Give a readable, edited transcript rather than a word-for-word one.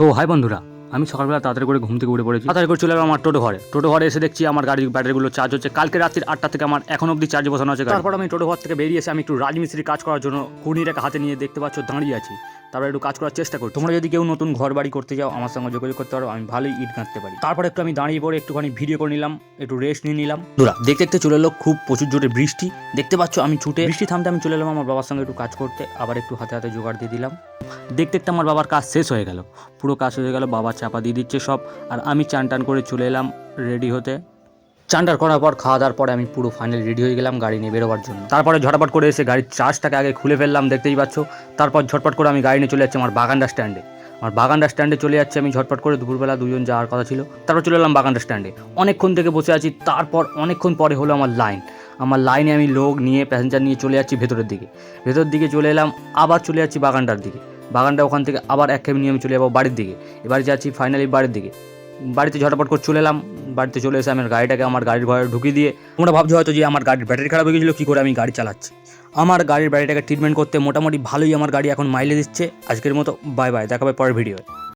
তো হাই বন্ধুরা, আমি সকালবেলা তাড়াতাড়ি করে ঘুম থেকে উঠে পড়েছি। তাড়াতাড়ি করে চলে এলাম আমার টোটো ঘরে এসে দেখছি আমার গাড়ির ব্যাটারিগুলো চার্জ হচ্ছে। কালকে রাত্রির 8টা থেকে আমার এখন অবধি চার্জে বসানো আছে। তারপর আমি টোটো ঘর থেকে বেরিয়ে এসে আমি একটু রাজমিস্ত্রি কাজ করার জন্য কুর্নিটাকে হাতে নিয়ে দেখতে পাচ্ছ দাঁড়িয়ে আছি। তারপর একটু কাজ করার চেষ্টা করি। তোমরা যদি কেউ নতুন ঘর বাড়ি করতে যাও আমার সঙ্গে যোগাযোগ করতে পারো, আমি ভালোই ইট গাঁথতে পারি। তারপর একটু আমি দাঁড়িয়ে পড়ে একটুখানি ভিডিও করে নিলাম, একটু রেস্ট নিয়ে নিলাম। দেখতে দেখতে চলে এলো খুব প্রচুর জোরে বৃষ্টি। দেখতে পাচ্ছ আমি ছুটে বৃষ্টি থামতে আমি চলে এলাম আমার বাবার সঙ্গে একটু কাজ করতে। আবার একটু হাতে হাতে জোগাড় দিয়ে দিলাম। দেখতে দেখতে আমার বাবার কাজ শেষ হয়ে গেল, পুরো কাজ হয়ে গেল। বাবা চাপা দিয়ে দিচ্ছে সব, আর আমি চান টান করে চলে এলাম রেডি হতে। চানটার করার পর খাওয়া দাওয়ার পরে আমি পুরো ফাইনাল রেডি হয়ে গেলাম গাড়ি নিয়ে বেরোবার জন্য। তারপরে ঝটপট করে এসে গাড়ির চার্জটাকে আগে খুলে ফেললাম, দেখতেই পাচ্ছ। তারপর ঝটপট করে আমি গাড়ি নিয়ে চলে যাচ্ছি আমার বাগানডা স্ট্যান্ডে চলে যাচ্ছে আমি ঝটপট করে। দুপুরবেলা দুজন যাওয়ার কথা ছিল, তারপর চলে এলাম বাগানডা স্ট্যান্ডে। অনেকক্ষণ থেকে বসে আছি, তারপর অনেকক্ষণ পরে হলো আমার লাইনে আমি লোক নিয়ে প্যাসেঞ্জার নিয়ে চলে যাচ্ছি ভেতর দিকে চলে এলাম। আবার চলে যাচ্ছি বাগানটার দিকে। ওখান থেকে আবার এক ক্যাব নিয়ে আমি চলে যাবো বাড়ির দিকে। এবারে যাচ্ছি ফাইনালি বাড়ির দিকে। বাড়িতে ঝটপট করে চলে এলাম। বাড়িতে চলে এসে আমার গাড়িটাকে আমার গাড়ির ঘরে ঢুকিয়ে দিয়ে, তোমরা ভাবছো হয়তো যে আমার গাড়ির ব্যাটারি খারাপ হয়ে গেছিলো, কী করে আমি গাড়ি চালাচ্ছি। আমার গাড়ির ব্যাটারিটাকে ট্রিটমেন্ট করতে মোটামুটি ভালোই আমার গাড়ি এখন মাইলেজ দিচ্ছে। আজকের মতো বাই বাই, দেখা হবে পরের ভিডিও।